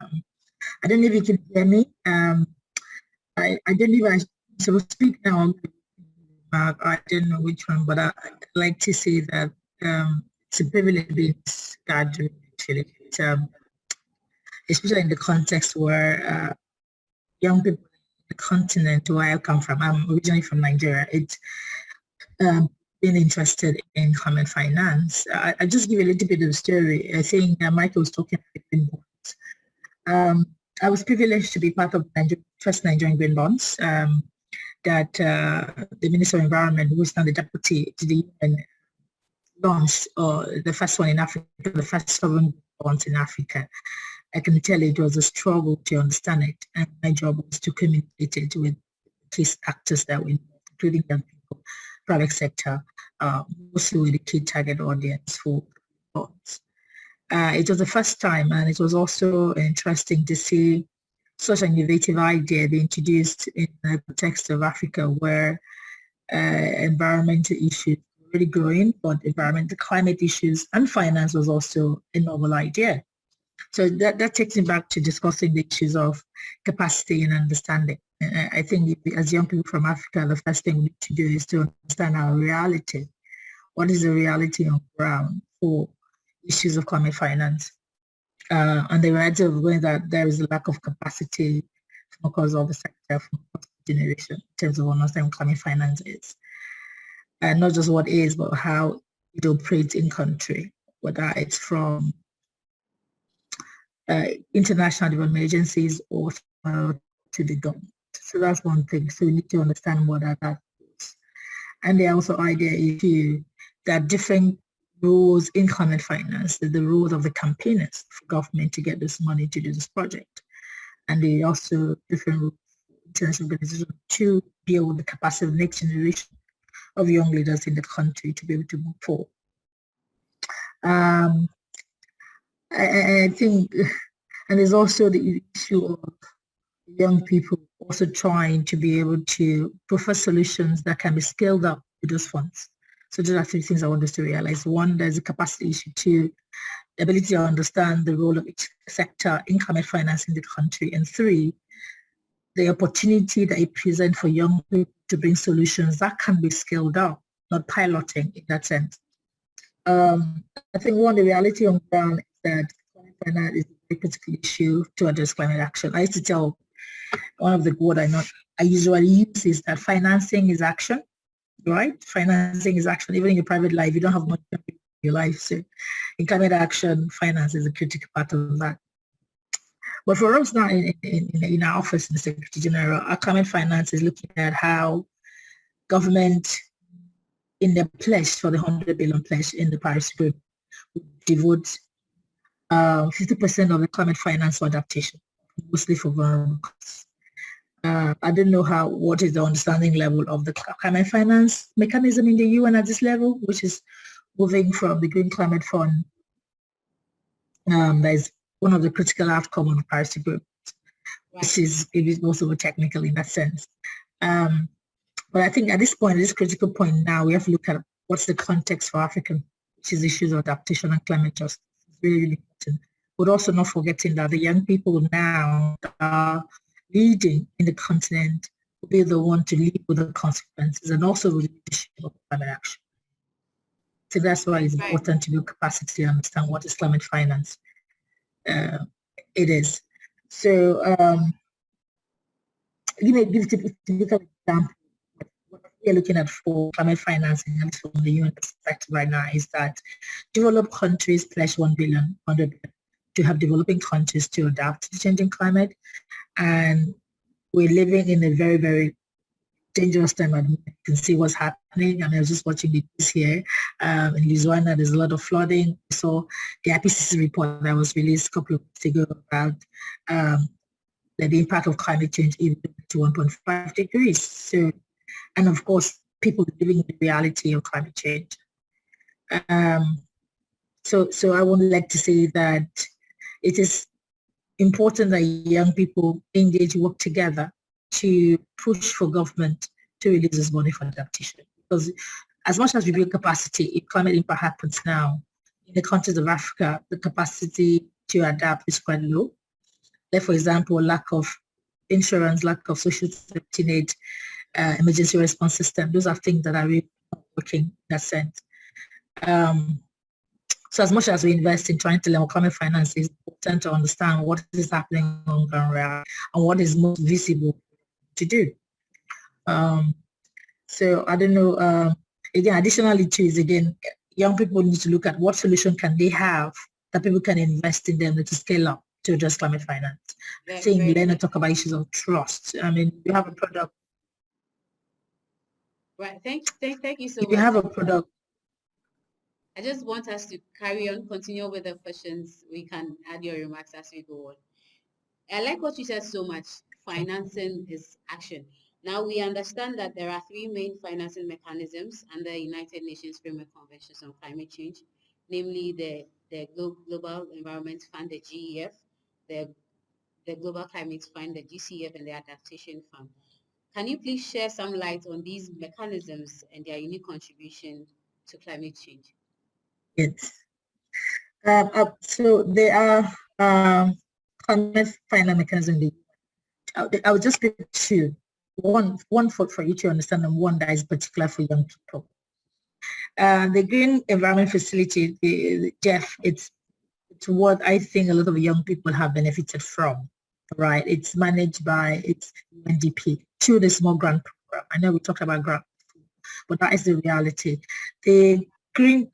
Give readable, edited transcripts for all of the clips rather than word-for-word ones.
I don't know if you can hear me. I don't know if I should speak now. I don't know which one, but I'd like to say that it's a privilege to be in this gathering, actually. Especially in the context where young people in the continent where I come from, I'm originally from Nigeria, it's been interested in climate finance. I just give you a little bit of a story. I think Michael was talking about green bonds. I was privileged to be part of the first Nigerian green bonds that the Minister of Environment, who is now the deputy to the UN, launched, the first one in Africa, the first sovereign bonds in Africa. I can tell it was a struggle to understand it, and my job was to communicate it with key actors that we know, including young people, private sector, mostly with the key target audience for bonds. It was the first time, and it was also interesting to see such an innovative idea be introduced in the context of Africa, where environmental issues were really growing, but environmental climate issues and finance was also a novel idea. So that takes me back to discussing the issues of capacity and understanding. I think as young people from Africa, the first thing we need to do is to understand our reality. What is the reality on the ground for issues of climate finance? And the reality of when that there is a lack of capacity from across all the sector, from across the generation, in terms of understanding climate finance is. And not just what is, but how it operates in country, whether it's from international development agencies or to the government. So that's one thing. So we need to understand what that is. And the also idea is that different rules in climate finance, the rules of the campaigners for government to get this money to do this project. And they also different rules for international organizations to deal with the capacity of the next generation of young leaders in the country to be able to move forward. I think, and there's also the issue of young people also trying to be able to provide solutions that can be scaled up with those funds. So those are three things I want us to realize. One, there's a capacity issue. Two, the ability to understand the role of each sector in climate finance in the country. And three, the opportunity that it presents for young people to bring solutions that can be scaled up, not piloting in that sense. I think one, the reality on the ground is that climate finance is a very critical issue to address climate action. I used to tell one of the word I usually use is that financing is action, right? Financing is action. Even in your private life, you don't have much in your life. So in climate action, finance is a critical part of that. But for us now in our office in the Secretary General, our climate finance is looking at how government in the pledge for the 100 billion pledge in the Paris Agreement would devote 50% of the climate finance for adaptation, mostly for vulnerable costs. I don't know what is the understanding level of the climate finance mechanism in the UN at this level, which is moving from the Green Climate Fund. That is one of the critical outcomes of the Paris Agreement, which is also technical in that sense. But I think at this point, this critical point now, we have to look at what's the context for Africa, which is issues of adaptation and climate justice. It's really, really important. But also not forgetting that the young people now that are leading in the continent will be the one to lead with the consequences and also with the leadership of climate action. So that's why it's important to build capacity to understand what is climate finance. It is. So, give a typical example. What we are looking at for climate financing, and from the UN perspective right now, is that developed countries pledge 100 billion to have developing countries to adapt to the changing climate. And we're living in a very, very dangerous time. You can see what's happening. I mean, I was just watching the news here. In Louisiana, there's a lot of flooding. So the IPCC report that was released a couple of weeks ago about the impact of climate change even to 1.5 degrees. So, and of course, people living in the reality of climate change. So I would like to say that it is important that young people engage, work together to push for government to release this money for adaptation. Because as much as we build capacity, if climate impact happens now, in the countries of Africa, the capacity to adapt is quite low. like for example, lack of insurance, lack of social safety net, emergency response system. Those are things that are really not working in that sense. So as much as we invest in trying to learn climate finance, it's important to understand what is happening on ground and what is most visible to do. So I don't know, again, additionally too is again, young people need to look at what solution can they have that people can invest in them to scale up to address climate finance. I think Leander talk about issues of trust. I mean, you have a product. Right, thank you so much. You have a product. I just want us to carry on, continue with the questions. We can add your remarks as we go on. I like what you said so much. Financing is action. Now we understand that there are three main financing mechanisms under the United Nations Framework Conventions on Climate Change, namely the Global Environment Fund, the GEF, the Global Climate Fund, the GCF, and the Adaptation Fund. Can you please share some light on these mechanisms and their unique contribution to climate change? Yes. So there are climate finance mechanisms. I would just pick two. One for you to understand, and one that is particular for young people. The Green Environment Facility, the GEF, it's what I think a lot of young people have benefited from, right? It's managed by UNDP through the small grant program. I know we talked about grant, but that is the reality. The Green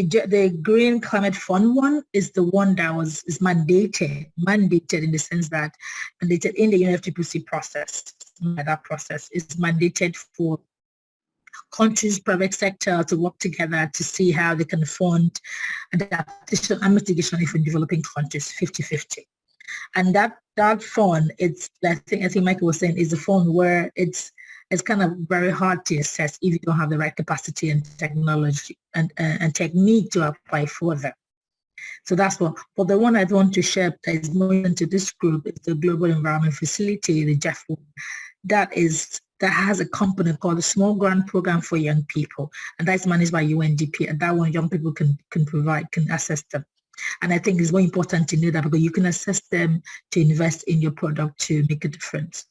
the Green Climate Fund one is the one that is mandated in the sense that mandated in the UNFCCC process. That process is mandated for countries, private sector to work together to see how they can fund adaptation and mitigation in developing countries 50-50. And that fund, it's I think Michael was saying, is a fund where it's kind of very hard to assess if you don't have the right capacity and technology and technique to apply for them. So that's one. But the one I want to share that is more into this group is the Global Environment Facility, the GEF one. That has a component called the Small Grant Program for Young People, and that's managed by UNDP. And that one, young people can access them. And I think it's very important to know that because you can assess them to invest in your product to make a difference.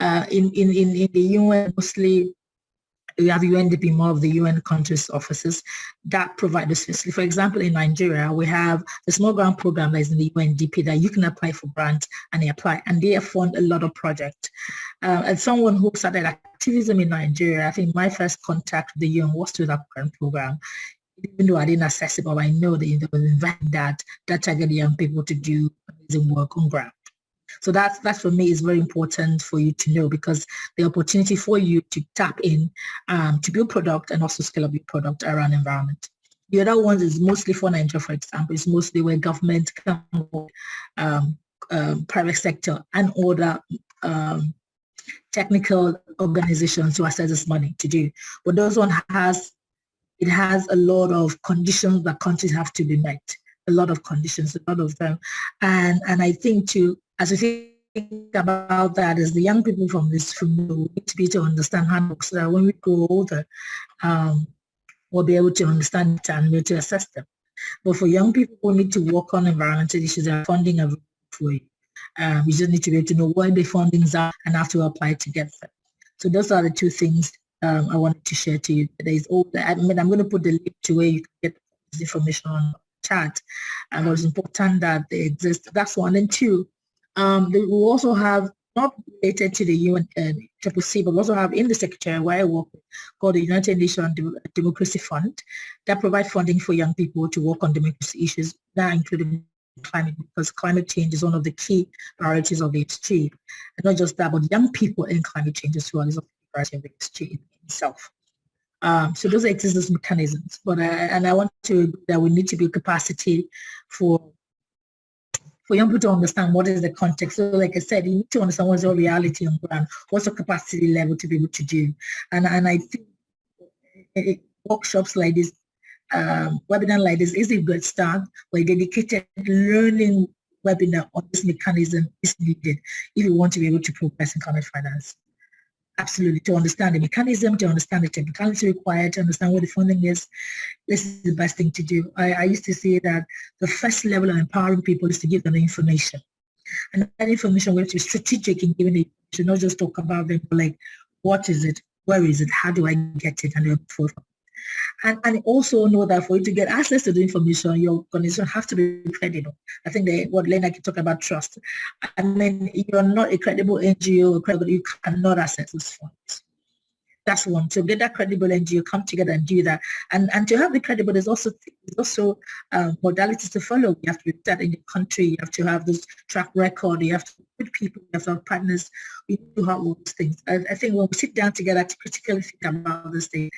In the UN, mostly we have UNDP, more of the UN countries offices that provide this facility. For example, in Nigeria, we have the small grant program that is in the UNDP that you can apply for grants, and they apply, and they fund a lot of projects. As someone who started activism in Nigeria, I think my first contact with the UN was through that grant program. Even though I didn't access it, but I know they was inviting that target young people to do amazing work on ground. So that's for me is very important for you to know, because the opportunity for you to tap in to build product and also scale up your product around environment. The other ones is mostly for Nigeria, for example. It's mostly where government, private sector, and other technical organizations to access this money to do. But those one has a lot of conditions that countries have to be met. A lot of conditions, a lot of them, and I think too, as we think about that, as the young people from we need to be to understand how it works, so that when we grow older, we'll be able to understand it and be able to assess them. But for young people who need to work on environmental issues, there are funding available for you. We just need to be able to know what the fundings are and have to apply to get them. So those are the two things I wanted to share to you. There is I'm going to put the link to where you can get this information on chat, and it's important that they exist. That's one. And two, we also have, not related to the UNFCCC, but we also have in the secretary where I work with, called the United Nations Democracy Fund, that provide funding for young people to work on democracy issues, that including climate, because climate change is one of the key priorities of the HG. And not just that, but young people in climate change as well is a priority of the HG itself. So those exist as mechanisms, but and I want to that we need to build capacity for young people to understand what is the context. So like I said, you need to understand what's your reality on ground, what's the capacity level to be able to do. And I think workshops like this, webinar like this is a good start, where dedicated learning webinar on this mechanism is needed if you want to be able to progress in climate finance. Absolutely, to understand the mechanism, to understand the technicality required, to understand what the funding is, this is the best thing to do. I used to say that the first level of empowering people is to give them the information. And that information, we have to be strategic in giving it. Should not just talk about them, but like, what is it? Where is it? How do I get it? And then forth. And also know that for you to get access to the information, your organization has to be credible. I think what Leander can talk about trust. I mean, you're not a credible NGO, you cannot access those funds. That's one. To get that credible NGO, come together and do that. And to have the credible, there's also modalities to follow. You have to be that in the country. You have to have this track record. You have to put people. You have to have partners. We do have all those things. I think when we sit down together to critically think about this thing,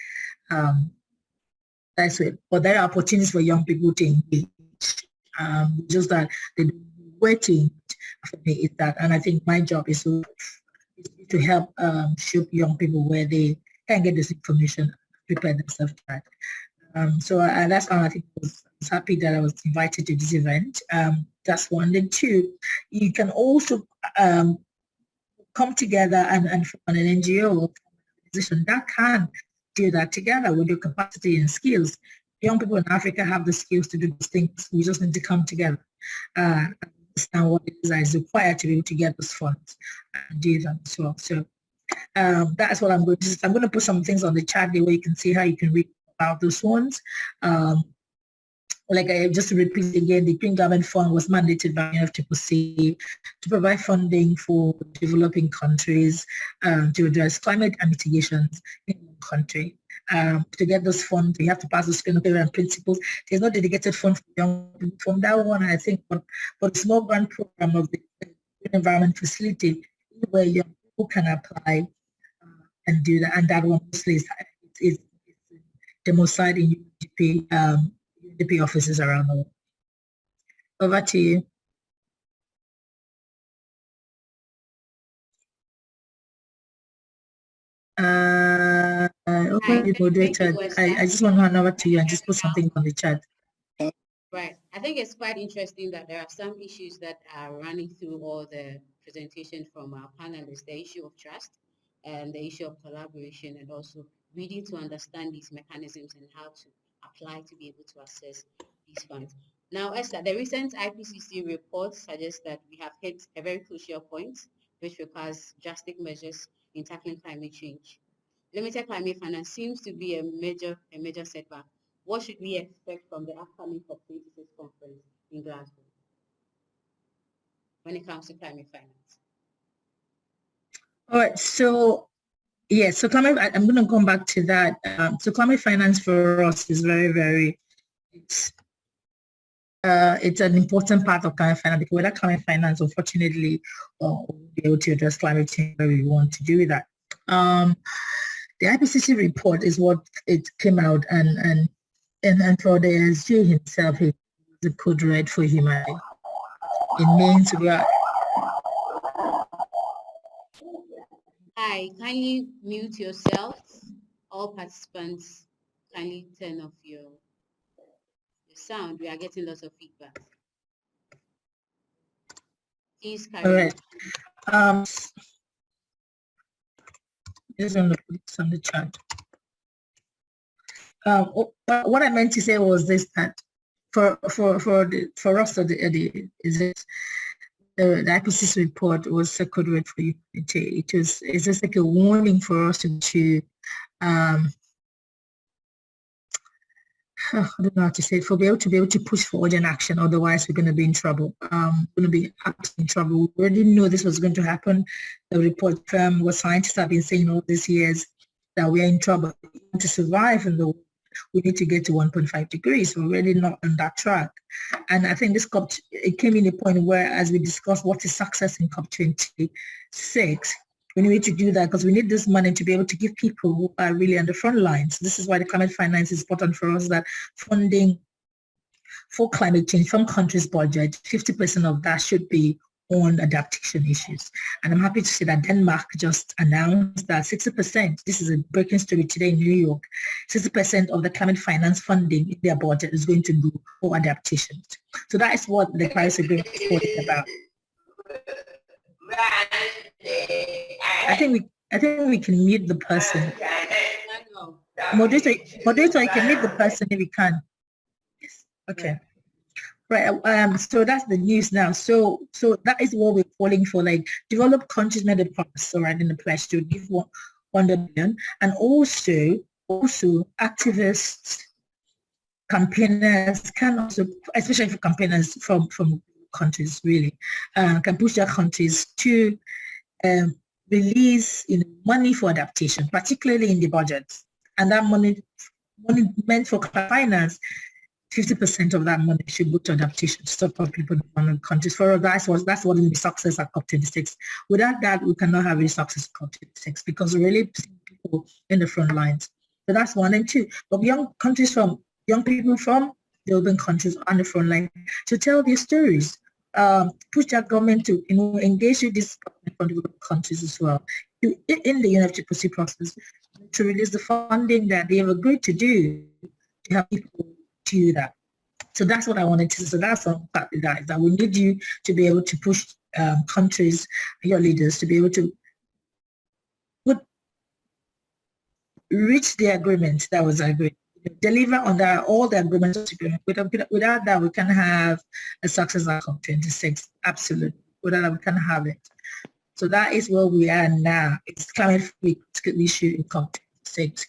that's it. But there are opportunities for young people to engage. Just that the waiting for me is that, and I think my job is to help show young people where they can get this information, prepare themselves for that. So that's how I think I was happy that I was invited to this event. That's one. Then two, you can also come together and form an NGO organization that can do that together with your capacity and skills. Young people in Africa have the skills to do these things. We just need to come together and understand what it is that is required to be able to get those funds and do them as well. So that's what I'm going to do. I'm going to put some things on the chat there where you can see how you can read about those ones. Just to repeat again, the Green Government Fund was mandated by UNFCCC to provide funding for developing countries to address climate and mitigations in the country. To get those funds, you have to pass the screen and principles. There's no dedicated fund for young people. From that one, I think for the small grant program of the Green Environment Facility, where young people can apply and do that, and that one mostly is demonstrated in UNDP offices around the world. Over to you. Moderator, I just want to hand over to you and just put something on the chat. Right. I think it's quite interesting that there are some issues that are running through all the presentation from our panelists, the issue of trust and the issue of collaboration, and also reading to understand these mechanisms and how to apply to be able to access these funds. Now, Esther, the recent IPCC report suggests that we have hit a very crucial point, which requires drastic measures in tackling climate change. Limited climate finance seems to be a major setback. What should we expect from the upcoming COP26 conference in Glasgow when it comes to climate finance? All right, so yeah, so climate, I'm going to come back to that. So climate finance for us is very, very, it's an important part of climate finance, because without climate finance, unfortunately, we'll be able to address climate change where we want to do that. The IPCC report is what it came out, and for the SG himself, it's a code red for humanity. It means we are. Hi, kindly mute yourself. All participants, kindly turn off your sound. We are getting lots of feedback. Please carry on. Just going to put this on the chat. What I meant to say was this: that for us, the IPCC report was a code red for humanity. It's just like a warning for us to I don't know how to say it, for be able to push for urgent action. Otherwise, we're going to be in trouble. We're going to be in trouble. We already knew this was going to happen. The report from what scientists have been saying all these years, that we are in trouble. To survive in the world, we need to get to 1.5 degrees. We're already not on that track. And I think this COP, it came in a point where, as we discussed what is success in COP26, we need to do that because we need this money to be able to give people who are really on the front lines. This is why the climate finance is important for us, that funding for climate change from countries' budget, 50% of that should be on adaptation issues. And I'm happy to say that Denmark just announced that 60%, this is a breaking story today in New York, 60% of the climate finance funding in their budget is going to go for adaptation. So that is what the Paris Agreement is about. I think we can mute the person. Moderator, you can mute the person if we can. Yes. Okay. Right. So that's the news now. So that is what we're calling for. Like developed countries made a promise, all right, in the pledge to give 100 billion, and also activists, campaigners can also, especially for campaigners from countries, really, can push their countries to release money for adaptation, particularly in the budget, and that money meant for finance. 50% of that money should go to adaptation to support people in developing countries. For us, that's what will be success at COP26. Without that, we cannot have any success at COP26 because we really see people in the front lines. So that's one. And two, but young people from developing countries on the front line to tell their stories, push their government to engage with this government from developing countries as well in the UNFCCC process to release the funding that they have agreed to do to help people do that. So that's what I wanted to. So that's on guys, that we need you to be able to push countries, your leaders, to be able to reach the agreement that was agreed, deliver on all the agreements. Without that, we can have a success at COP26. Absolutely. Without that, we can have it. So that is where we are now. It's climate issue in COP26.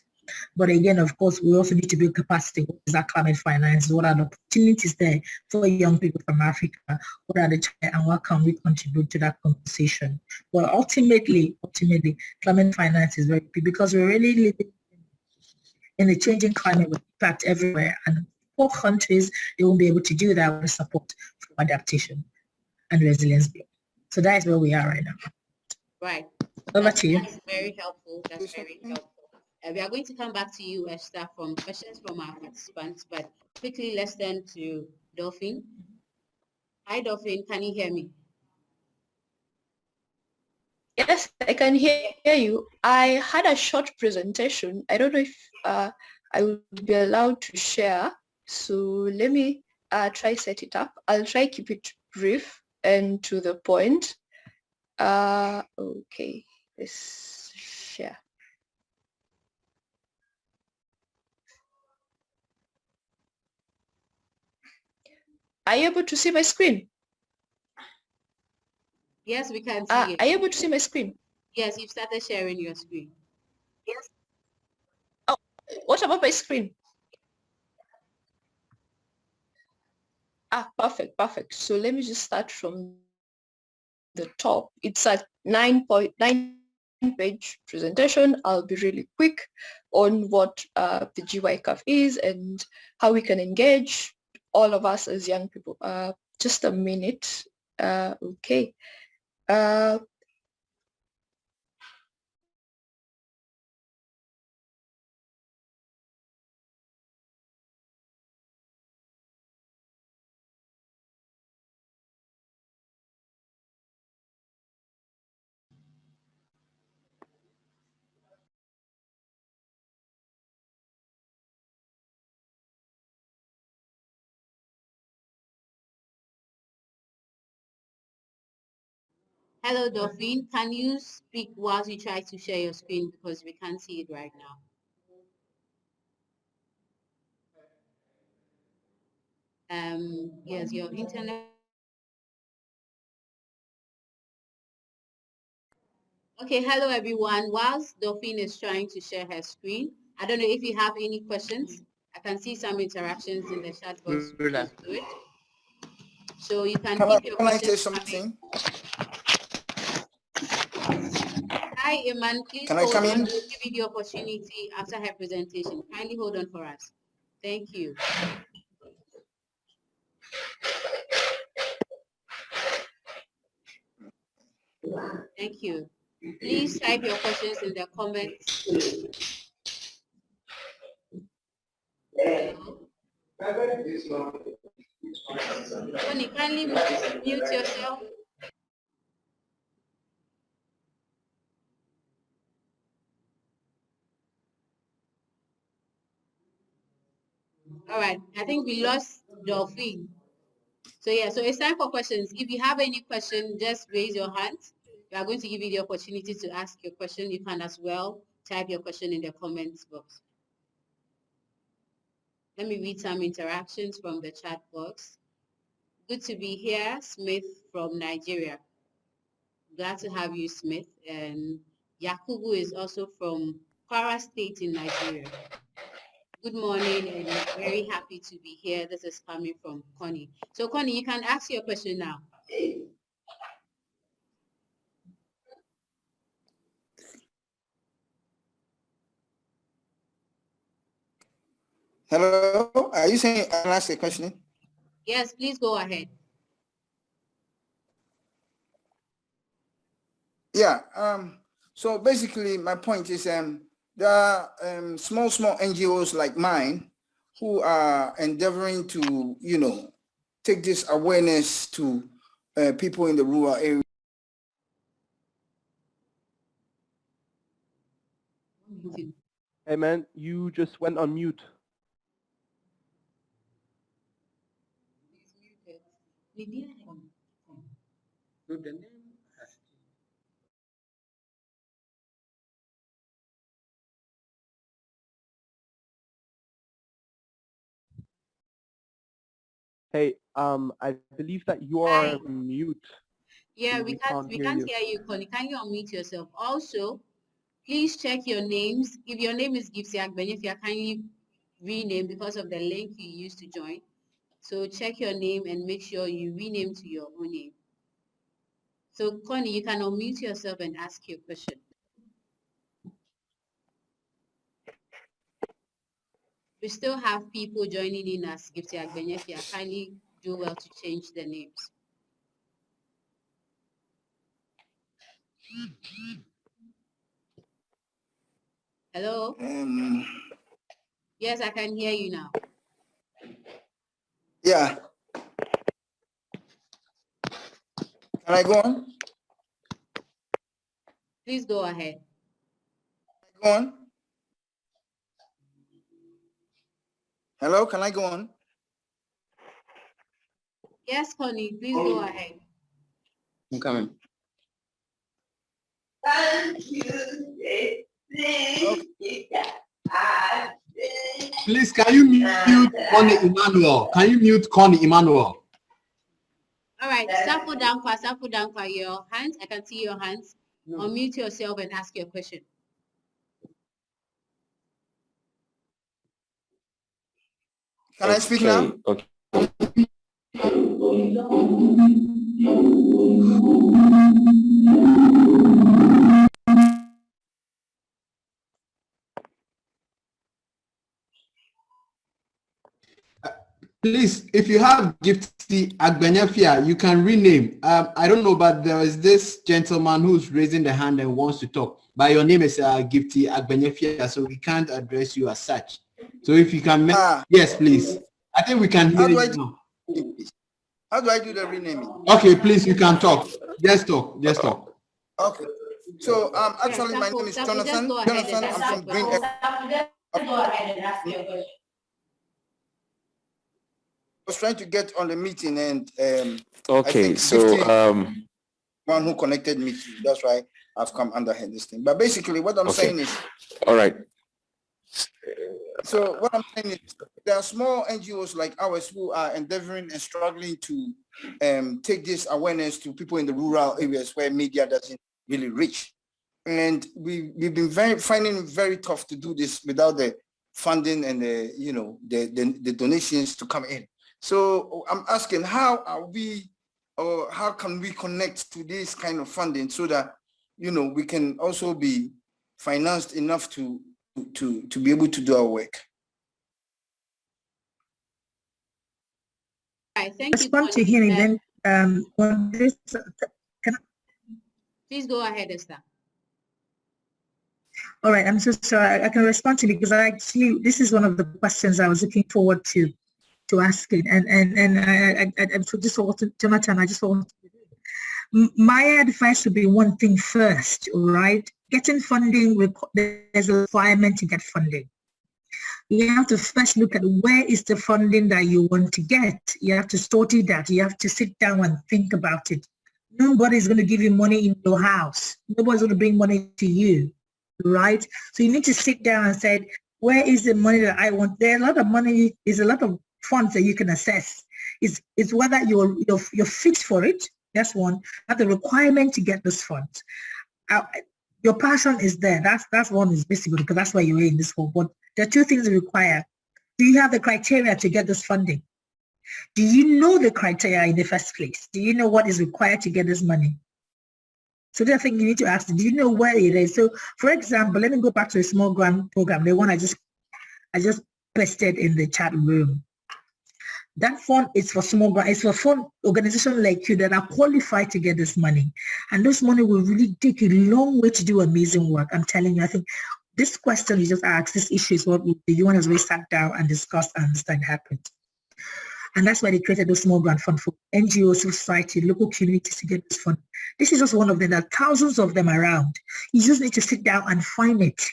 But again, of course, we also need to build capacity. What is that climate finance? What are the opportunities there for young people from Africa? What are the and what can we contribute to that conversation? Well, ultimately, climate finance is very key because we're really living in a changing climate with impact everywhere. And poor countries, they won't be able to do that with support for adaptation and resilience. So that is where we are right now. Right. Over to you. That's very helpful. That's very helpful. We are going to come back to you, Esther, from questions from our participants, but quickly let's turn to Dolphine. Hi, Dolphine. Can you hear me? Yes, I can hear you. I had a short presentation. I don't know if I will be allowed to share. So let me try set it up. I'll try keep it brief and to the point. Okay, let's share. Are you able to see my screen? Yes, we can see it. Are you able to see my screen? Yes, you've started sharing your screen. Yes. Oh, what about my screen? Perfect. So let me just start from the top. It's a 9.9 page presentation. I'll be really quick on what the GYCAF is and how we can engage all of us as young people. Just a minute. Okay. Hello, Dolphine. Can you speak whilst you try to share your screen because we can't see it right now? Yes, your internet. Okay, hello everyone. Whilst Dolphine is trying to share her screen, I don't know if you have any questions. I can see some interactions in the chat box. So you can keep your questions coming. Hi, Iman. Please hold on. We'll give you the opportunity after her presentation. Kindly hold on for us. Thank you. Thank you. Please type your questions in the comments. Tony, kindly mute yourself. All right, I think we lost Dolphine. So yeah, so it's time for questions. If you have any question, just raise your hand. We are going to give you the opportunity to ask your question. You can as well type your question in the comments box. Let me read some interactions from the chat box. Good to be here, Smith from Nigeria. Glad to have you, Smith. And Yakubu is also from Kwara State in Nigeria. Good morning, and very happy to be here. This is coming from Connie. So Connie, you can ask your question now. Hello, are you saying I'll ask a question? Yes, please go ahead. Yeah, so basically my point is there are small NGOs like mine who are endeavoring to, take this awareness to people in the rural area. Hey man, you just went on mute. Hey, I believe that you are on mute. Yeah, we can't hear you, Connie. Can you unmute yourself? Also, please check your names. If your name is Gipsy Agbenefia, kindly rename because of the link you used to join. So check your name and make sure you rename to your own name. So Connie, you can unmute yourself and ask your question. We still have people joining in as Gipsy Agbenefia. Kindly do well to change the names. Hello? Yes, I can hear you now. Yeah. Can I go on? Please go ahead. Go on. Hello, can I go on? Yes, Connie, please go ahead. I'm coming. Please, can you mute Connie Emmanuel? Can you mute Connie Emmanuel? All right, Sapo Dankwa, your hands. I can see your hands. No. Unmute yourself and ask your question. Can I speak now? Okay. Please, if you have Gifty Agbenefia, you can rename. I don't know, but there is this gentleman who's raising the hand and wants to talk. But your name is Gifty Agbenefia, so we can't address you as such. So if you can, yes, please. I think we can hear you now. How do I do the renaming? Okay, please, you can talk. Just talk. Just talk. Okay. So actually, my name is Jonathan. Jonathan, I'm from Green. Go ahead and ask your question. I was trying to get on the meeting and okay, so one who connected me to, that's why I've come under this thing. But basically what I'm saying is, all right. So what I'm saying is there are small NGOs like ours who are endeavoring and struggling to take this awareness to people in the rural areas where media doesn't really reach. And we've been finding it very tough to do this without the funding and the donations to come in. So I'm asking, how can we connect to this kind of funding so that, we can also be financed enough to be able to do our work? Right, thank you. Respond to him then. On this, please go ahead, Esther. All right, I'm so sorry. I can respond to because this is one of the questions I was looking forward to asking, and I just want to, Jonathan, I just want to, my advice would be one thing first, right? Getting funding, there's a requirement to get funding. You have to first look at where is the funding that you want to get. You have to sort it out. You have to sit down and think about it. Nobody's going to give you money in your house. Nobody's going to bring money to you, right? So you need to sit down and say, where is the money that I want? There's a lot of money, there's a lot of funds that you can access. It's whether you're fit for it. That's one. Have the requirement to get this funds. Your passion is there. That's one is basically because that's why you're in this whole. But there are two things that require. Do you have the criteria to get this funding? Do you know the criteria in the first place? Do you know what is required to get this money? So the thing you need to ask, do you know where it is? So for example, let me go back to a small grant program, the one I just pasted in the chat room. That fund is for small grant, it's for fund organizations like you that are qualified to get this money. And this money will really take a long way to do amazing work. I'm telling you, I think this question you just asked, this issue is what the UN has really sat down and discussed and understand happened. And that's why they created the small grant fund for NGOs, civil society, local communities to get this fund. This is just one of them. There are thousands of them around. You just need to sit down and find it.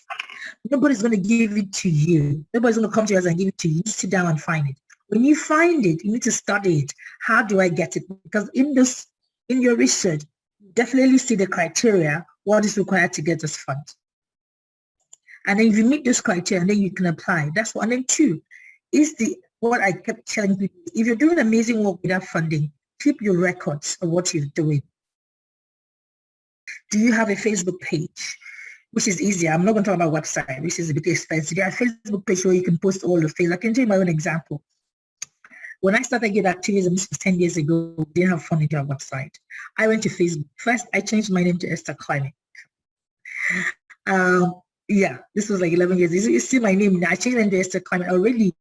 Nobody's going to give it to you. Nobody's going to come to us and give it to you. You sit down and find it. When you find it, you need to study it. How do I get it? Because in your research, you definitely see the criteria, what is required to get this fund. And then if you meet this criteria, then you can apply. That's one. And then two, is what I kept telling people, if you're doing amazing work without funding, keep your records of what you're doing. Do you have a Facebook page? Which is easier. I'm not going to talk about website, which is a bit expensive. There are Facebook page where you can post all the things. I can tell you my own example. When I started Youth Activism, this was 10 years ago, we didn't have funding to our website. I went to Facebook. First, I changed my name to Esther Agbarakwe. Yeah, this was like 11 years. You see my name now. I changed it to Esther Agbarakwe.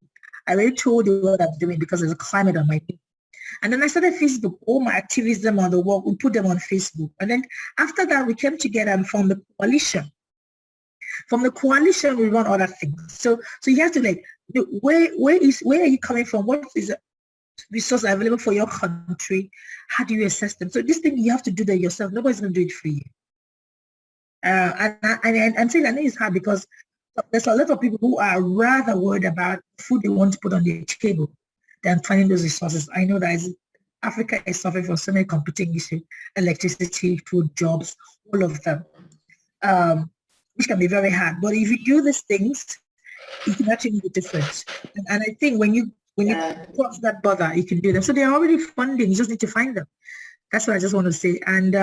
I already told you what I'm doing because there's a climate on my name. And then I started Facebook, all my activism on the work, we put them on Facebook. And then after that, we came together and formed the coalition. From the coalition, we run other things. So you have to like, where are you coming from? What is the resource available for your country? How do you assess them? So this thing, you have to do that yourself. Nobody's going to do it for you. And saying I know it's hard because there's a lot of people who are rather worried about food they want to put on their table than finding those resources. I know that Africa is suffering from so many competing issues, electricity, food, jobs, all of them, which can be very hard. But if you do these things, you can actually make a difference. And I think when you cross that border, you can do them. So they're already funding, you just need to find them. That's what I just want to say. And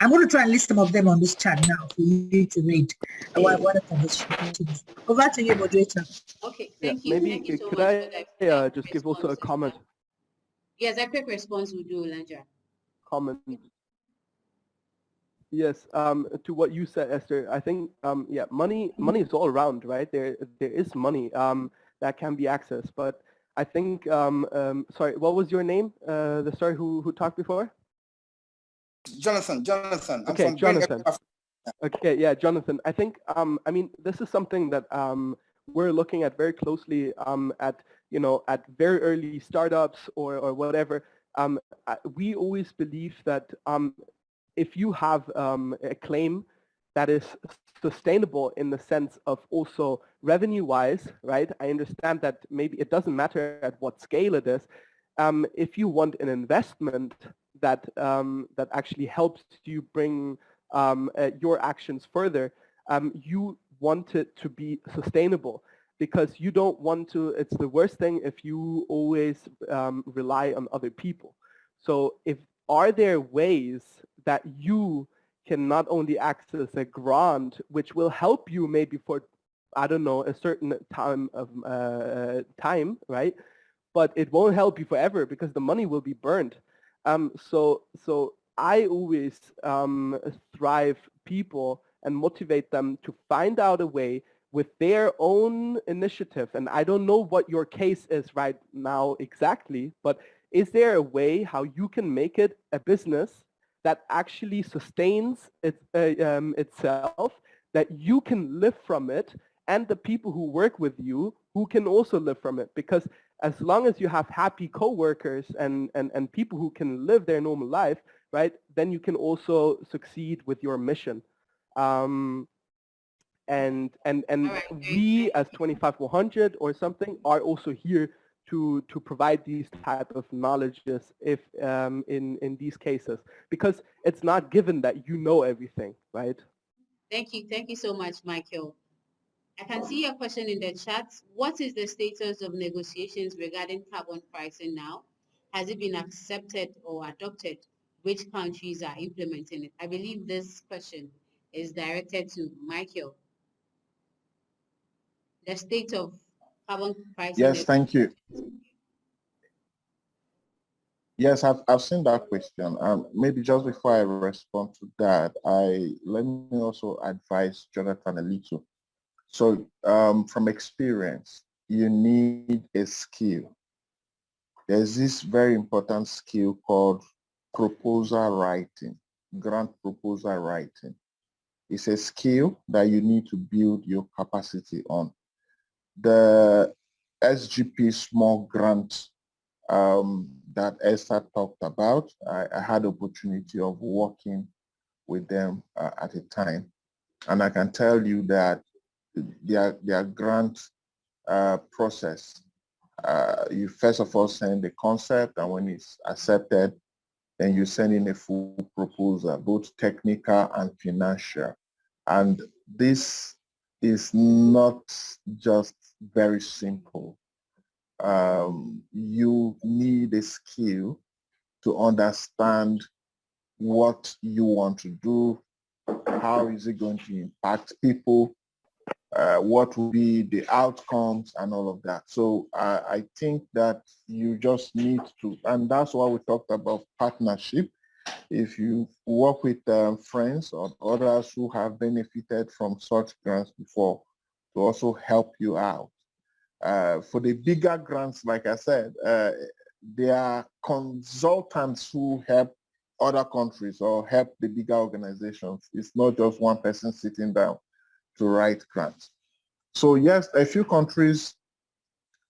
I'm going to try and list some of them on this chat now for you to read. What over to you, moderator. Okay, thank you. Maybe Thank you so could much I for that. just give also a comment? Yes, a quick response will do, Leander. Comment. Yes, to what you said, Esther. I think money is all around, right? There is money that can be accessed, but I think sorry, what was your name? Who talked before? Jonathan. Okay, Jonathan. Okay, yeah, Jonathan. I think I mean, this is something that we're looking at very closely at very early startups or whatever. We always believe that if you have a claim that is sustainable in the sense of also revenue-wise, right? I understand that maybe it doesn't matter at what scale it is. If you want an investment that actually helps you bring your actions further, you want it to be sustainable, because you don't want to, it's the worst thing if you always rely on other people. So are there ways that you can not only access a grant, which will help you maybe for, I don't know, a certain time of time, right? But it won't help you forever because the money will be burned. So I always thrive people and motivate them to find out a way with their own initiative. And I don't know what your case is right now exactly, but is there a way how you can make it a business that actually sustains itself, that you can live from it, and the people who work with you who can also live from it? Because as long as you have happy coworkers and people who can live their normal life, right, then you can also succeed with your mission. And Right, we as 25100 or something are also here to provide these type of knowledges if in these cases, because it's not given that you know everything, right? Thank you so much, Michael. I can see your question in the chat. What is the status of negotiations regarding carbon pricing now? Has it been accepted or adopted? Which countries are implementing it? I believe this question is directed to Michael. The state of carbon pricing. Yes, thank you. Yes, I've seen that question. Maybe just before I respond to that, let me also advise Jonathan a little. So from experience, you need a skill. There's this very important skill called proposal writing, grant proposal writing. It's a skill that you need to build your capacity on. The SGP small grant that Esther talked about, I had opportunity of working with them at a time. And I can tell you that their grant process, you first of all send the concept, and when it's accepted, then you send in a full proposal, both technical and financial. And this is not just very simple. You need a skill to understand what you want to do, how is it going to impact people, what will be the outcomes and all of that. So I think that you just need to, and that's why we talked about partnership. If you work with friends or others who have benefited from such grants before, to also help you out. For the bigger grants, like I said, there are consultants who help other countries or help the bigger organizations. It's not just one person sitting down to write grants. So yes, a few countries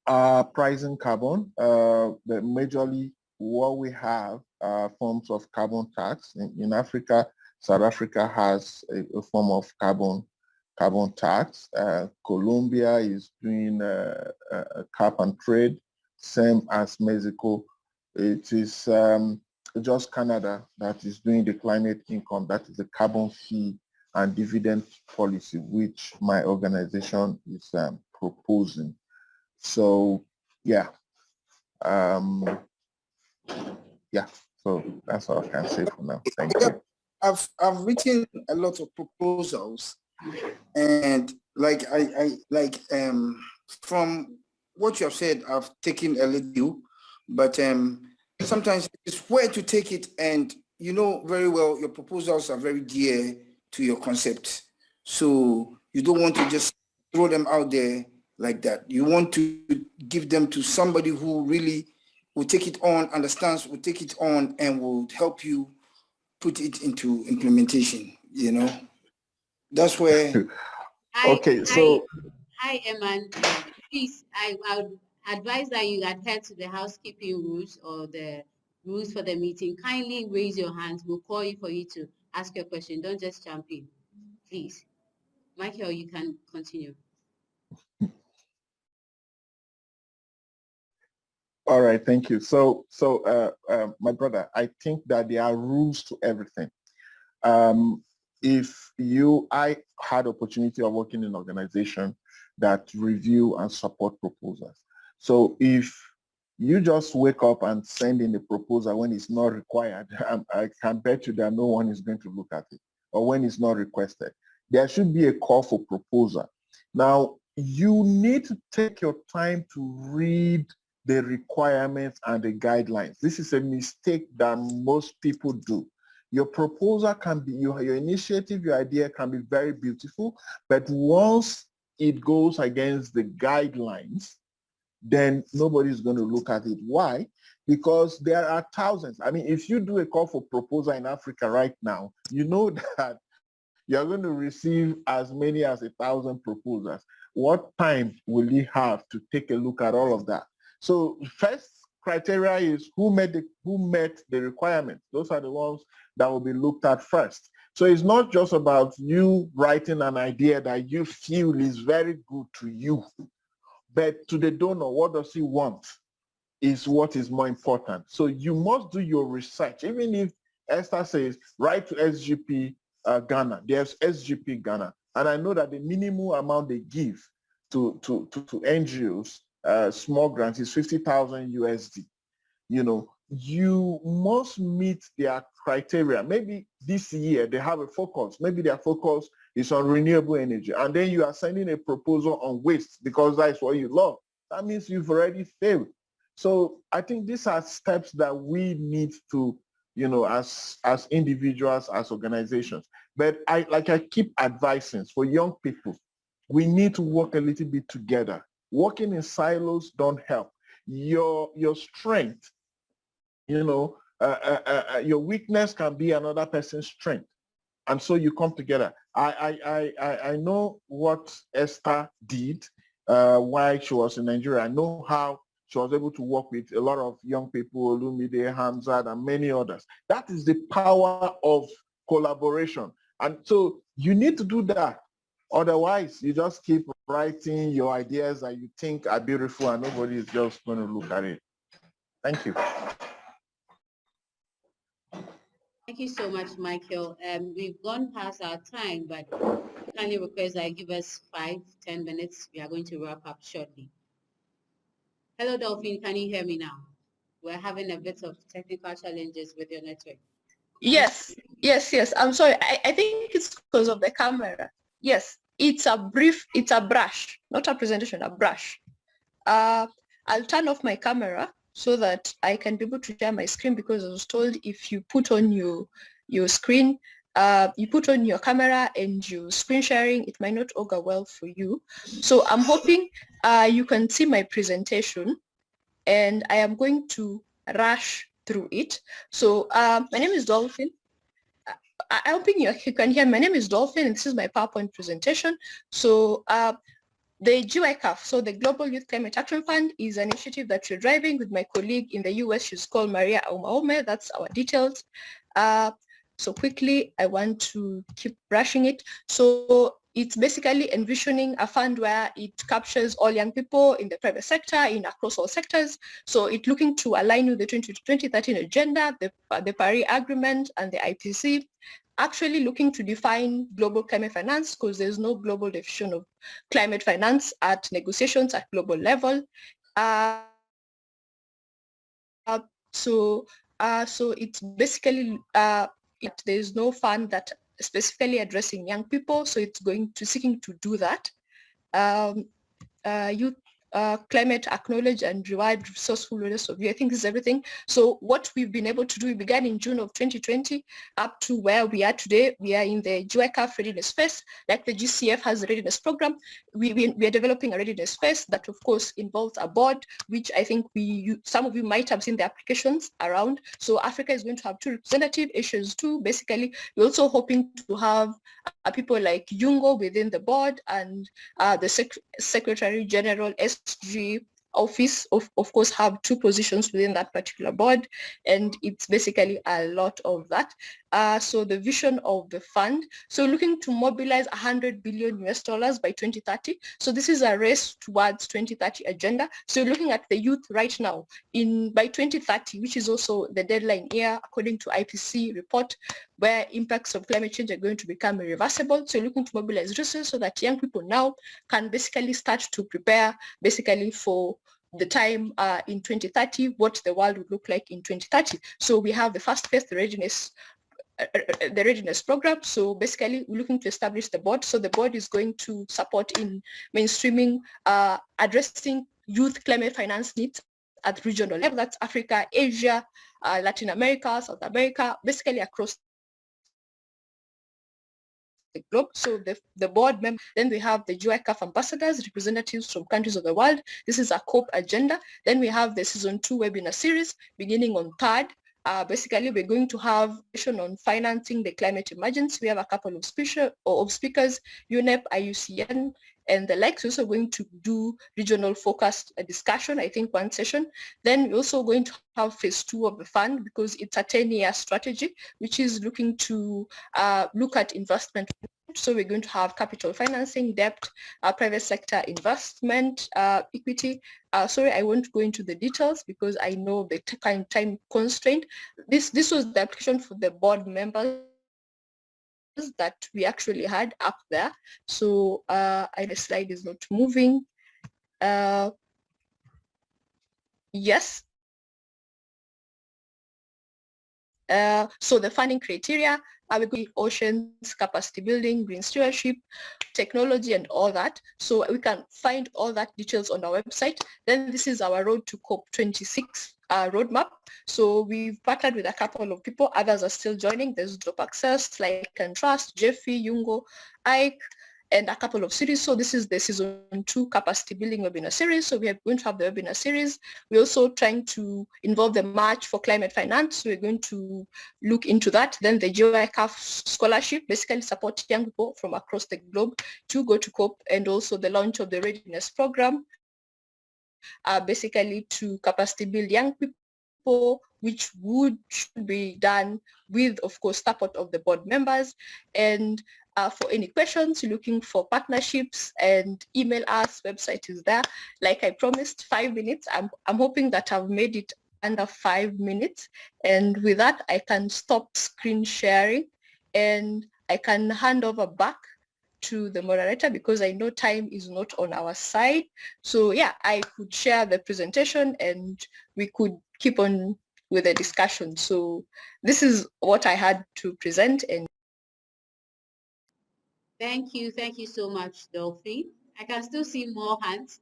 are pricing carbon. But majorly what we have are forms of carbon tax. In Africa, South Africa has a form of carbon tax. Colombia is doing a cap and trade, same as Mexico. It is just Canada that is doing the climate income, that is the carbon fee and dividend policy, which my organization is proposing. So yeah, so that's all I can say for now. Thank you. I've written a lot of proposals, and from what you have said, I've taken a little, but sometimes it's where to take it, and you know very well your proposals are very dear to your concept, so you don't want to just throw them out there like that. You want to give them to somebody who really will take it on, understands, will take it on, and will help you put it into implementation, you know. That's where. Okay, so. Hi, Eman. Please, I would advise that you adhere to the housekeeping rules or the rules for the meeting. Kindly raise your hands. We'll call you for you to ask your question. Don't just jump in, please. Michael, you can continue. All right, thank you. So my brother, I think that there are rules to everything. I had opportunity of working in an organization that review and support proposals. So if you just wake up and send in a proposal when it's not required, I can bet you that no one is going to look at it, or when it's not requested. There should be a call for proposal. Now, you need to take your time to read the requirements and the guidelines. This is a mistake that most people do. Your proposal can be, your initiative, your idea can be very beautiful, but once it goes against the guidelines, then nobody's going to look at it. Why? Because there are thousands. I mean, if you do a call for proposal in Africa right now, you know that you're going to receive as many as 1,000 proposals. What time will you have to take a look at all of that? So first criteria is who met the requirements. Those are the ones that will be looked at first. So it's not just about you writing an idea that you feel is very good to you, but to the donor, what does he want is what is more important. So you must do your research. Even if Esther says, write to SGP Ghana, there's SGP Ghana. And I know that the minimum amount they give to NGOs, small grants, is 50,000 USD. you must meet their criteria. Maybe this year they have a focus. Maybe their focus is on renewable energy. And then you are sending a proposal on waste because that's what you love. That means you've already failed. So I think these are steps that we need to, as individuals, as organizations. But I keep advising for young people, we need to work a little bit together. Working in silos don't help. Your strength, your weakness can be another person's strength. And so you come together. I know what Esther did while she was in Nigeria. I know how she was able to work with a lot of young people, Olumide, Ganzert, and many others. That is the power of collaboration. And so you need to do that. Otherwise, you just keep writing your ideas that you think are beautiful and nobody is just going to look at it. Thank you. Thank you so much, Michael. We've gone past our time, but kindly request that you give us 5-10 minutes. We are going to wrap up shortly. Hello, Dolphine. Can you hear me now? We're having a bit of technical challenges with your network. Yes. I'm sorry. I think it's because of the camera. Yes, it's a brush, not a presentation, a brush. I'll turn off my camera so that I can be able to share my screen, because I was told if you put on your screen, you put on your camera and your screen sharing, it might not augur well for you. So I'm hoping you can see my presentation, and I am going to rush through it. So my name is Dolphine. I'm hoping you can hear. My name is Dolphine, and this is my PowerPoint presentation. So the GYCAF, so the Global Youth Climate Action Fund, is an initiative that we're driving with my colleague in the US. She's called Maria Aumaome. That's our details. So quickly, I want to keep brushing it. So it's basically envisioning a fund where it captures all young people in the private sector, across all sectors. So it's looking to align with the 2013 agenda, the Paris Agreement, and the IPC. Actually looking to define global climate finance, because there's no global definition of climate finance at negotiations at global level. So it's basically there's no fund that specifically addressing young people, so it's seeking to do that. Youth climate acknowledge and reward resourcefulness of you. I think this is everything. So what we've been able to do, we began in June of 2020 up to where we are today. We are in the GYCAF readiness phase. Like the GCF has a readiness program, we are developing a readiness phase that of course involves a board, which I think some of you might have seen the applications around. So Africa is going to have 2 representatives, Asia is 2. Basically, we're also hoping to have people like Yungo within the board, and the Secretary General SG office of course have 2 positions within that particular board, and it's basically a lot of that. So the vision of the fund, so looking to mobilize $100 billion by 2030. So this is a race towards 2030 agenda. So looking at the youth right now, by 2030, which is also the deadline year according to IPC report, where impacts of climate change are going to become irreversible. So looking to mobilize resources so that young people now can basically start to prepare basically for the time in 2030, what the world would look like in 2030. So we have the first phase, the readiness program. So basically we're looking to establish the board. So the board is going to support in mainstreaming, addressing youth climate finance needs at regional level. That's Africa, Asia, Latin America, South America, basically across the globe. So the board member, then we have the GYCAF ambassadors, representatives from countries of the world. This is a COP agenda. Then we have the season 2 webinar series beginning on 3rd. Basically, we're going to have a session on financing the climate emergency. We have a couple of speakers, UNEP, IUCN, and the likes. We're also going to do regional focused discussion, I think 1 session. Then we're also going to have phase 2 of the fund, because it's a 10-year strategy, which is looking to look at investment. So we're going to have capital financing, debt, private sector investment, equity. Sorry, I won't go into the details because I know the time constraint. This was the application for the board members that we actually had up there. So the slide is not moving. Yes. So the funding criteria are we oceans, capacity building, green stewardship, technology, and all that. So we can find all that details on our website. Then this is our road to COP26 roadmap. So we've partnered with a couple of people. Others are still joining. There's Drop Access, Like and Trust, Jeffy, Yungo, Ike, and a couple of series. So this is the season 2 capacity building webinar series. So we are going to have the webinar series. We're also trying to involve the March for Climate Finance. So we're going to look into that. Then the GeoICAF scholarship, basically support young people from across the globe to go to COP, and also the launch of the readiness program, basically to capacity build young people, which should be done with, of course, support of the board members. And for any questions, looking for partnerships, and email us. Website is there. Like I promised, 5 minutes. I'm hoping that I've made it under 5 minutes. And with that, I can stop screen sharing and I can hand over back to the moderator, because I know time is not on our side. So yeah, I could share the presentation and we could keep on with the discussion. So this is what I had to present. And Thank you so much, Dolphine. I can still see more hands.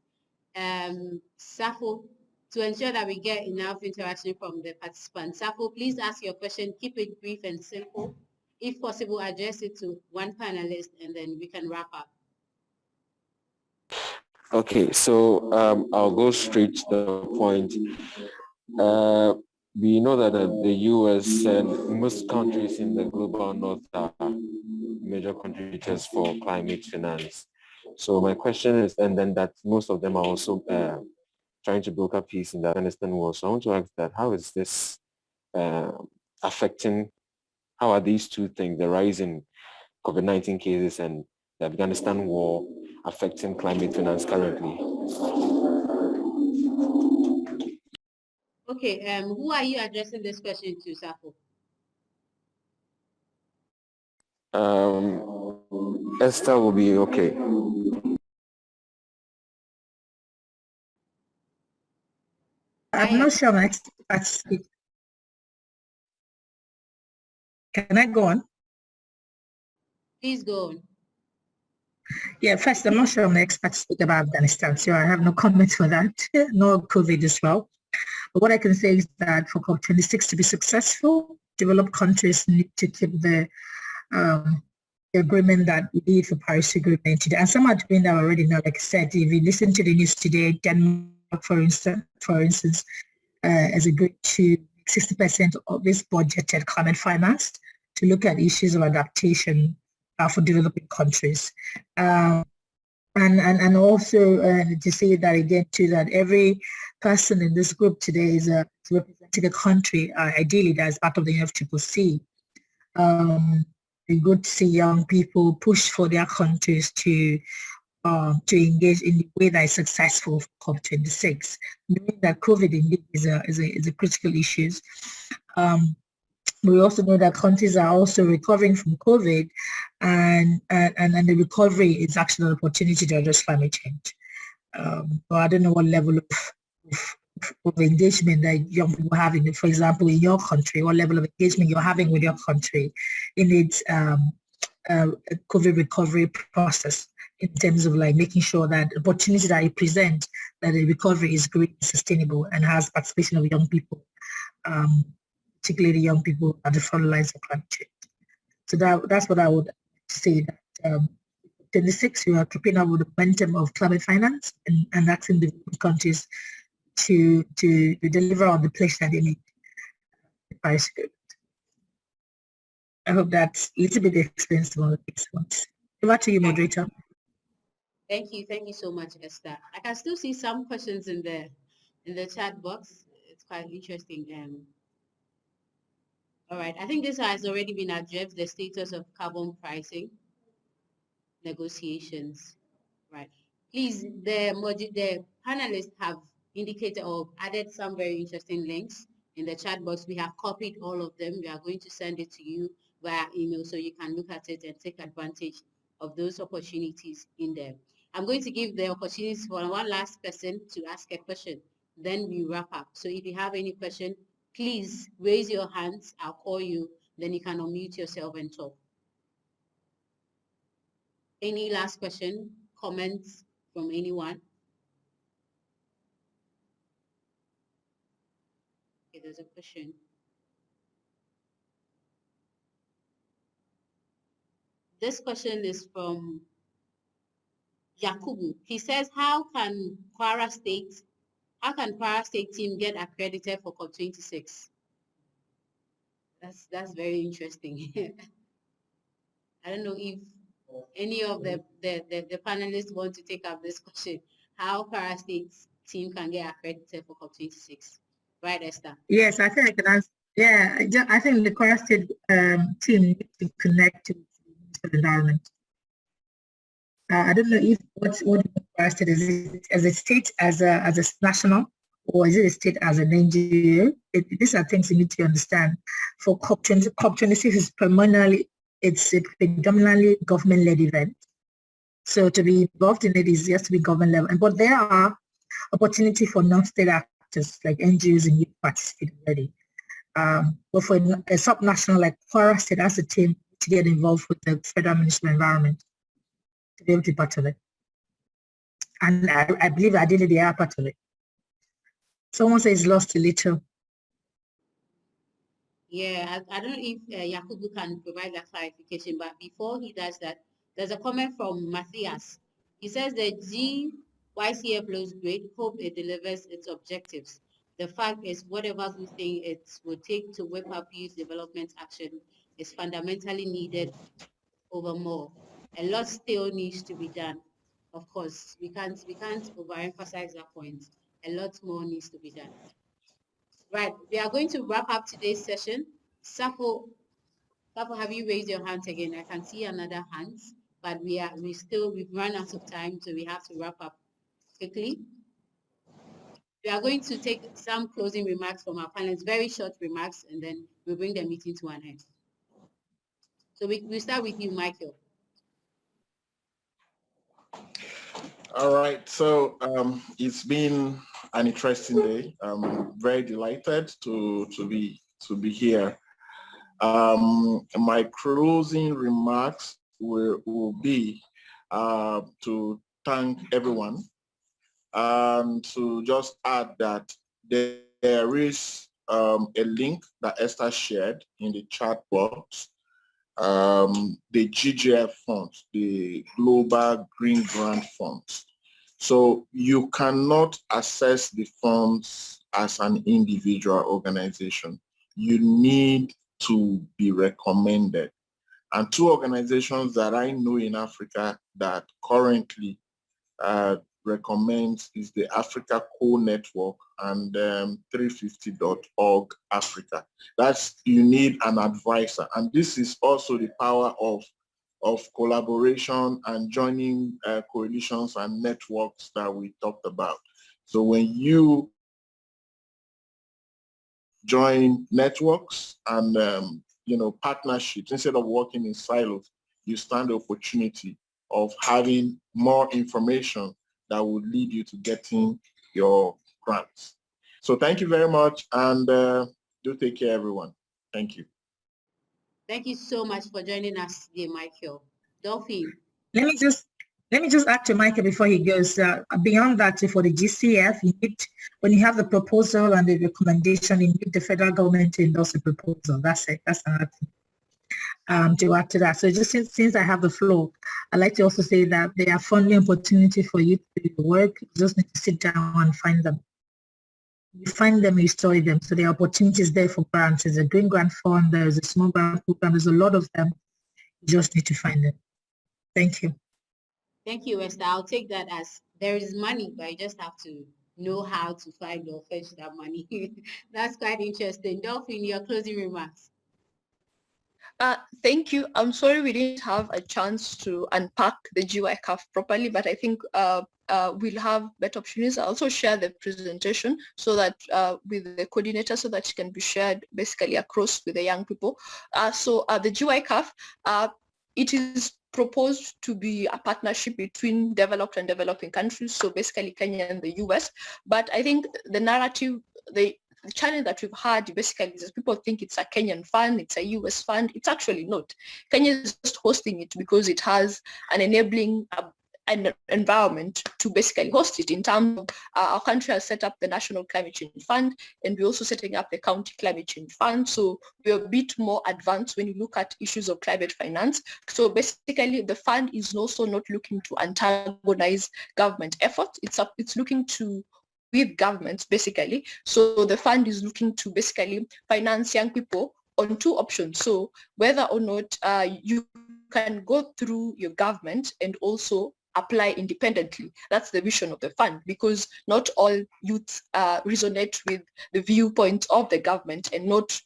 Safo, to ensure that we get enough interaction from the participants. Safo, please ask your question, keep it brief and simple. If possible, address it to one panelist and then we can wrap up. Okay, so I'll go straight to the point. We know that the US and most countries in the global north are major contributors for climate finance. So my question is, and then that most of them are also trying to broker peace in the Afghanistan war. So I want to ask that, how is this affecting, how are these two things, the rise in COVID-19 cases and the Afghanistan war, affecting climate finance currently? Okay, who are you addressing this question to, Safo? Esther will be okay. I'm not sure my experts speak. Can I go on? Please go on. Yeah, first, I'm not sure I'm an expert to speak about Afghanistan, so I have no comments for that, nor COVID as well. But what I can say is that for COP26 to be successful, developed countries need to keep the agreement that we need for Paris Agreement. And some are doing that already now. Like I said, if you listen to the news today, Denmark, for instance, has agreed to 60% of this budgeted climate finance to look at issues of adaptation for developing countries. And also to say that again too, that every person in this group today is representing a country, ideally that's part of the UNFCCC. It's good to see young people push for their countries to engage in the way that is successful for COP26. Knowing that COVID indeed is a critical issue. We also know that countries are also recovering from COVID, and the recovery is actually an opportunity to address climate change. So I don't know what level of engagement that young people have in, for example, in your country, what level of engagement you're having with your country in its COVID recovery process, in terms of like making sure that the opportunity that you present, that the recovery is great, sustainable, and has participation of young people, particularly young people at the front lines of climate change. So that's what I would say. That 26, we are keeping up with the momentum of climate finance and asking the countries to deliver on the pledge that they need. The Paris Agreement. I hope that's a little bit expensive on the next ones. Over to you, moderator. Thank you so much, Esther. I can still see some questions in the chat box. It's quite interesting. All right, I think this has already been addressed, the status of carbon pricing negotiations. Right. Please, the panelists have indicated or added some very interesting links in the chat box. We have copied all of them. We are going to send it to you via email so you can look at it and take advantage of those opportunities in there. I'm going to give the opportunity for one last person to ask a question. Then we wrap up. So if you have any question, please raise your hands. I'll call you. Then you can unmute yourself and talk. Any last question, comments from anyone? Okay, there's a question. This question is from Yakubu. He says, how can Kwara State team get accredited for COP26? That's very interesting. I don't know if any of the panelists want to take up this question. How Kwara State's team can get accredited for COP26? Right, Esther? Yes, I think I can answer. Yeah, I think the Kwara State team needs to connect to the environment. I don't know if what Kwara State is as a state, as a national, or is it a state as an NGO? These are things you need to understand. For COP26 is it's a predominantly government-led event. So to be involved in it is just to be government level. But there are opportunity for non-state actors like NGOs and youth participate already. But for a sub-national like Kwara State, as a team to get involved with the Federal Ministry of Environment to be able to be part of it. And I believe ideally they are part of it. Someone says lost a little. Yeah, I don't know if Yakubu can provide that clarification, but before he does that, there's a comment from Matthias. He says the GYCF looks great, hope it delivers its objectives. The fact is, whatever good thing it will take to whip up youth development action is fundamentally needed over more. A lot still needs to be done. Of course, we can't overemphasize that point. A lot more needs to be done. Right, we are going to wrap up today's session. Safo, have you raised your hand again? I can see another hand, but we've run out of time, so we have to wrap up quickly. We are going to take some closing remarks from our panelists, very short remarks, and then we'll bring the meeting to an end. So we'll start with you, Michael. All right, so it's been an interesting day. I'm very delighted to be here. My closing remarks will be to thank everyone and to just add that there is a link that Esther shared in the chat box. The GGF funds, the Global Green Grant Funds. So you cannot access the funds as an individual organization. You need to be recommended. And two organizations that I know in Africa that currently recommends is the Africa Core Network and 350.org Africa. That's, you need an advisor. And this is also the power of collaboration and joining coalitions and networks that we talked about. So when you join networks and partnerships, instead of working in silos, you stand the opportunity of having more information that would lead you to getting your grants. So thank you very much, and do take care, everyone. Thank you. Thank you so much for joining us today, Michael. Dolphine. Let me just add to Michael before he goes. Beyond that, for the GCF, you need, when you have the proposal and the recommendation, you need the federal government to endorse the proposal. That's it. That's another thing. To add to that. So just since I have the floor, I'd like to also say that there are funding opportunities for you to do the work. You just need to sit down and find them. You find them, you study them. So there are opportunities there for grants. There's a Green Grant Fund, there's a small grant program, there's a lot of them. You just need to find them. Thank you. Thank you, Esther. I'll take that as there is money, but you just have to know how to find or fetch that money. That's quite interesting. Dolphine, your closing remarks. Thank you. I'm sorry we didn't have a chance to unpack the GYCAF properly, but I think we'll have better opportunities. I'll also share the presentation so that with the coordinator, so that it can be shared basically across with the young people. So the GYCAF, it is proposed to be a partnership between developed and developing countries, so basically Kenya and the US. But I think the narrative, the challenge that we've had basically is that people think it's a Kenyan fund, it's a US fund. It's actually not. Kenya is just hosting it because it has an enabling an environment to basically host it. In terms of our country has set up the National Climate Change Fund, and we're also setting up the County Climate Change Fund. So we're a bit more advanced when you look at issues of climate finance. So basically the fund is also not looking to antagonize government efforts. It's looking to with governments basically. So the fund is looking to basically finance young people on two options. So whether or not you can go through your government and also apply independently. That's the vision of the fund, because not all youth resonate with the viewpoint of the government, and not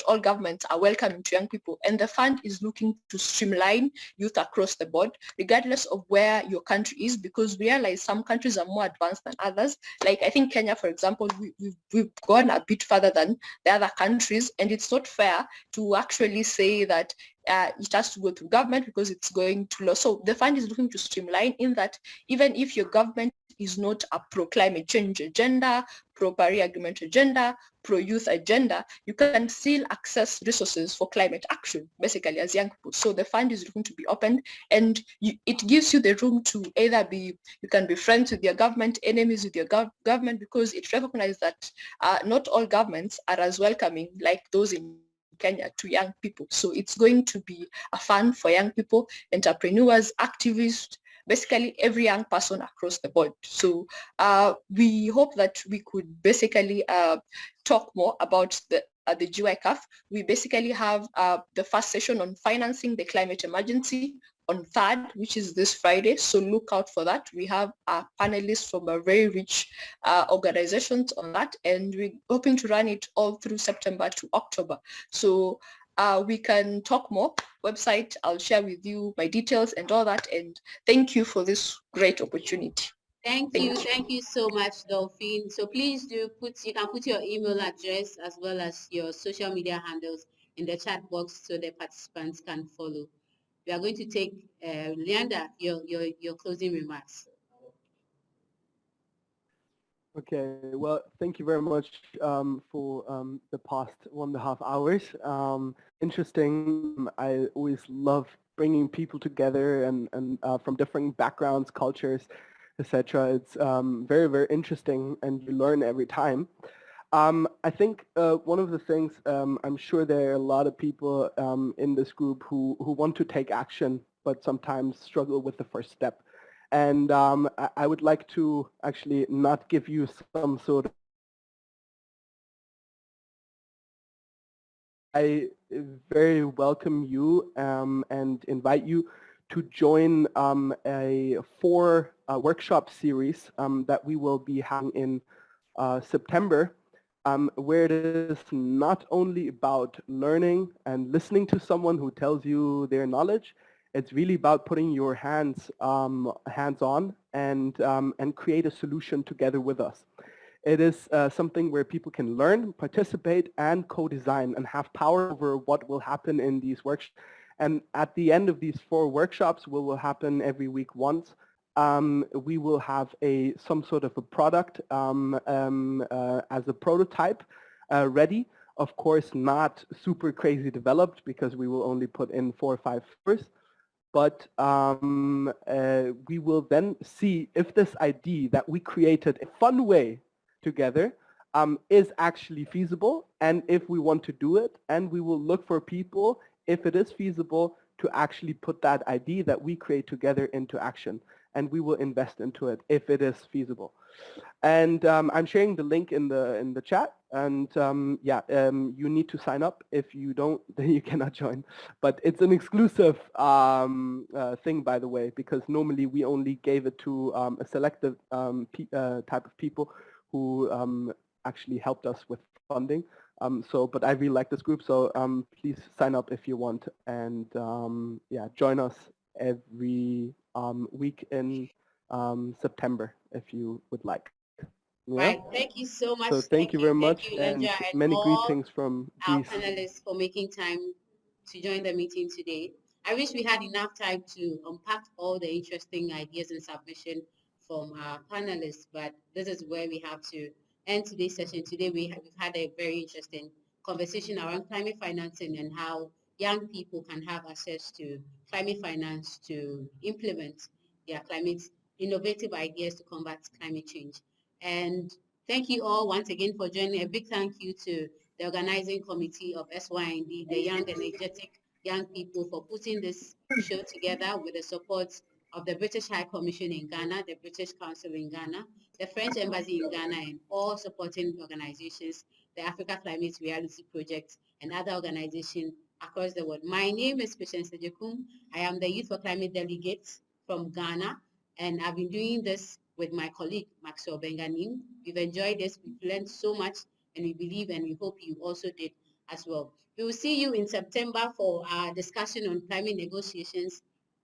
all governments are welcoming to young people. And the fund is looking to streamline youth across the board, regardless of where your country is, because we realize some countries are more advanced than others. Like I think Kenya, for example, we've gone a bit further than the other countries, and it's not fair to actually say that it has to go through government because it's going to law. So the fund is looking to streamline in that even if your government is not a pro-climate change agenda, pro-Paris Agreement agenda, pro-youth agenda, you can still access resources for climate action, basically, as young people. So the fund is looking to be opened, and it gives you the room to either you can be friends with your government, enemies with your government, because it recognizes that not all governments are as welcoming like those in Kenya to young people. So it's going to be a fund for young people, entrepreneurs, activists, basically every young person across the board. So we hope that we could basically talk more about the GYCAF. We basically have the first session on financing the climate emergency on 3rd, which is this Friday. So look out for that. We have panelists from a very rich organizations on that, and we're hoping to run it all through September to October. So we can talk more. Website, I'll share with you my details and all that. And thank you for this great opportunity. Thank you so much, Dolphine. So please you can put your email address as well as your social media handles in the chat box so the participants can follow. We are going to take Leander, your closing remarks. Okay, well, thank you very much for the past 1.5 hours. Interesting. I always love bringing people together and from different backgrounds, cultures, etc. It's very, very interesting, and you learn every time. I think one of the things, I'm sure there are a lot of people in this group who want to take action, but sometimes struggle with the first step. And I would like to actually not give you some sort of, I very welcome you and invite you to join a 4 workshop series that we will be having in September, where it is not only about learning and listening to someone who tells you their knowledge. It's really about putting your hands on and create a solution together with us. It is something where people can learn, participate, and co-design and have power over what will happen in these workshops. And at the end of these 4 workshops, will happen every week once. We will have some sort of a product as a prototype ready. Of course, not super crazy developed, because we will only put in 4 or 5 hours. But we will then see if this idea that we created a fun way together is actually feasible, and if we want to do it. And we will look for people, if it is feasible, to actually put that idea that we create together into action. And we will invest into it if it is feasible. And I'm sharing the link in the chat. And you need to sign up. If you don't, then you cannot join. But it's an exclusive thing, by the way, because normally we only gave it to a selected type of people who actually helped us with funding. But I really like this group, so please sign up if you want, and join us every week in September if you would like. Yeah? Right. Thank you so much. So thank you very much, Leander, and many greetings from our Greece. panelists for making time to join the meeting today. I wish we had enough time to unpack all the interesting ideas and submission from our panelists, but this is where we have to end today's session. Today we've had a very interesting conversation around climate financing and how young people can have access to climate finance to implement their climate innovative ideas to combat climate change. And thank you all once again for joining. A big thank you to the organizing committee of SYND, the young energetic young people, for putting this show together with the support of the British High Commission in Ghana, the British Council in Ghana, the French Embassy in Ghana, and all supporting organizations, the Africa Climate Reality Project, and other organizations across the world. My name is Sajakum. I am the Youth for Climate Delegate from Ghana, and I've been doing this with my colleague, Maxwell Benganim. We've enjoyed this, we've learned so much, and we believe and we hope you also did as well. We will see you in September for our discussion on climate negotiations.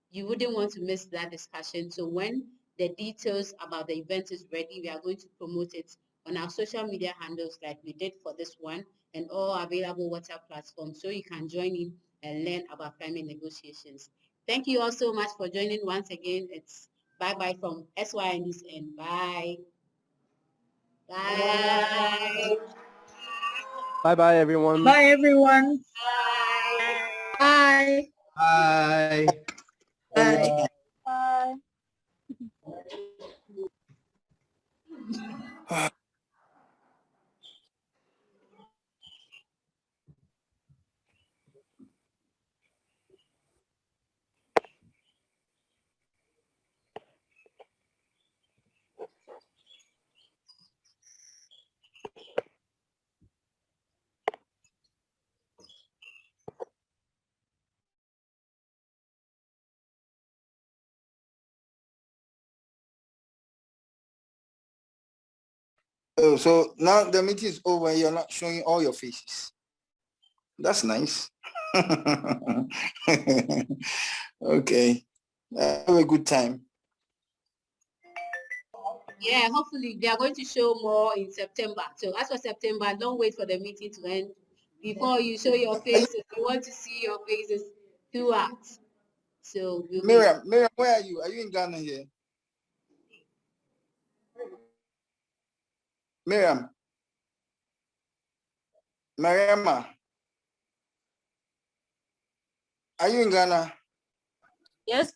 You wouldn't want to miss that discussion. So when the details about the event is ready, we are going to promote it on our social media handles like we did for this one and all available WhatsApp platforms, so you can join in and learn about climate negotiations. Thank you all so much for joining once again. It's bye-bye from SYND's end. Bye. Bye. Bye-bye, everyone. Bye, everyone. Bye. Bye. Bye. Bye. Bye. Oh, so now the meeting is over. You're not showing all your faces. That's nice. Okay. Have a good time. Yeah, hopefully they are going to show more in September. So as for September, don't wait for the meeting to end before you show your faces. We want to see your faces throughout. So we'll Miriam, where are you? Are you in Ghana here? Miriam. Mariama, are you in Ghana? Yes.